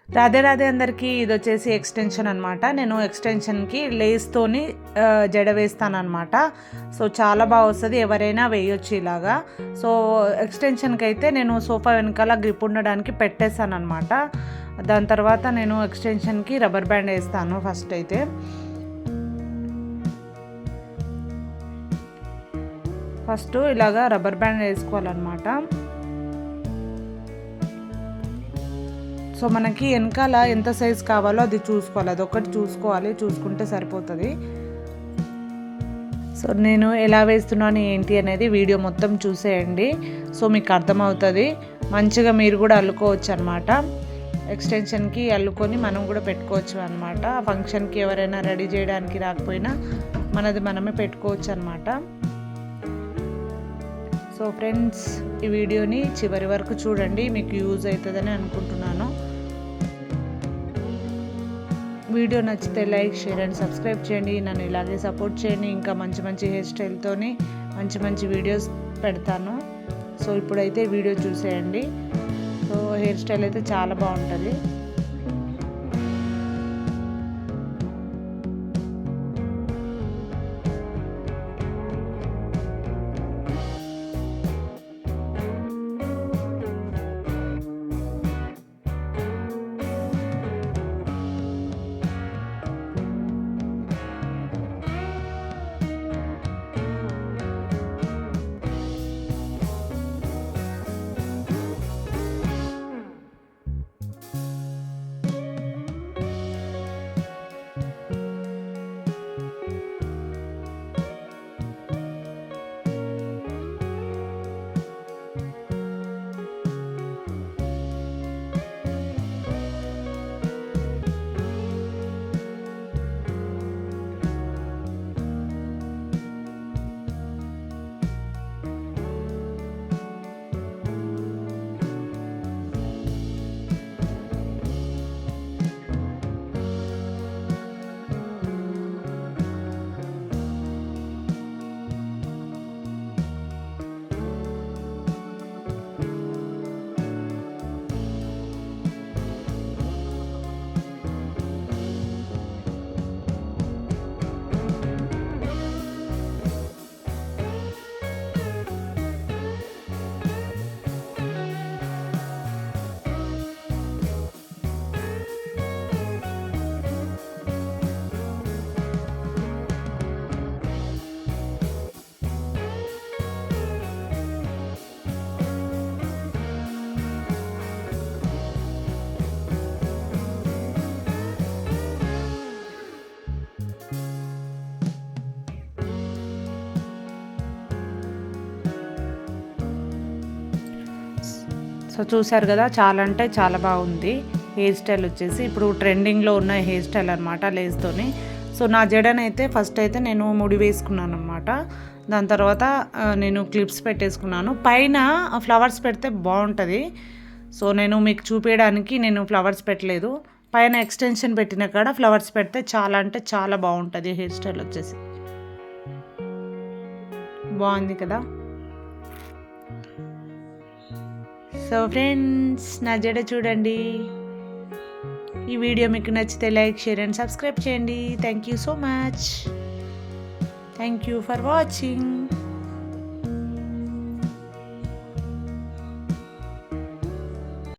రాధే రాధే అందరికీ. ఇది వచ్చేసి ఎక్స్టెన్షన్ అనమాట. నేను ఎక్స్టెన్షన్కి లేస్తోని జడ వేస్తాను అనమాట. సో చాలా బాగా వస్తుంది, ఎవరైనా వేయొచ్చు ఇలాగా. సో ఎక్స్టెన్షన్కి అయితే నేను సోఫా వెనకాల గ్రిప్ ఉండడానికి పెట్టేస్తాను అనమాట. దాని తర్వాత నేను ఎక్స్టెన్షన్కి రబ్బర్ బ్యాండ్ వేస్తాను. ఫస్ట్ అయితే ఇలాగా రబ్బర్ బ్యాండ్ వేసుకోవాలన్నమాట. సో మనకి వెనకాల ఎంత సైజ్ కావాలో అది చూసుకోవాలి, అదొకటి చూసుకోవాలి, చూసుకుంటే సరిపోతుంది. సో నేను ఎలా వేస్తున్నాను ఏంటి అనేది వీడియో మొత్తం చూసేయండి, సో మీకు అర్థమవుతుంది. మంచిగా మీరు కూడా అల్లుకోవచ్చు అనమాట. ఎక్స్టెన్షన్కి అల్లుకొని మనం కూడా పెట్టుకోవచ్చు అనమాట. ఫంక్షన్కి ఎవరైనా రెడీ చేయడానికి రాకపోయినా మనది మనమే పెట్టుకోవచ్చు అనమాట. సో ఫ్రెండ్స్, ఈ వీడియోని చివరి వరకు చూడండి, మీకు యూజ్ అవుతుందని అనుకుంటున్నాను. వీడియో నచ్చితే లైక్, షేర్ అండ్ సబ్స్క్రైబ్ చేయండి. నన్ను ఇలాగే సపోర్ట్ చేయండి. ఇంకా మంచి మంచి హెయిర్ స్టైల్తోని మంచి వీడియోస్ పెడతాను. సో ఇప్పుడైతే వీడియో చూసేయండి. సో హెయిర్ స్టైల్ అయితే చాలా బాగుంటుంది. సో చూసారు కదా, చాలా అంటే చాలా బాగుంది హెయిర్ స్టైల్ వచ్చేసి. ఇప్పుడు ట్రెండింగ్లో ఉన్న హెయిర్ స్టైల్ అనమాట, లేస్తోని. సో నా జడనైతే ఫస్ట్ అయితే నేను ముడి వేసుకున్నాను అనమాట. దాని తర్వాత నేను క్లిప్స్ పెట్టేసుకున్నాను. పైన ఫ్లవర్స్ పెడితే బాగుంటుంది. సో నేను మీకు చూపించడానికి నేను ఫ్లవర్స్ పెట్టలేదు. పైన ఎక్స్టెన్షన్ పెట్టిన కాడ ఫ్లవర్స్ పెడితే చాలా అంటే చాలా బాగుంటుంది హెయిర్ స్టైల్ వచ్చేసి. బాగుంది కదా. సో ఫ్రెండ్స్, నా జడ చూడండి. ఈ వీడియో మీకు నచ్చితే లైక్, షేర్ అండ్ సబ్స్క్రైబ్ చేయండి. Thank you so much. Thank you for watching.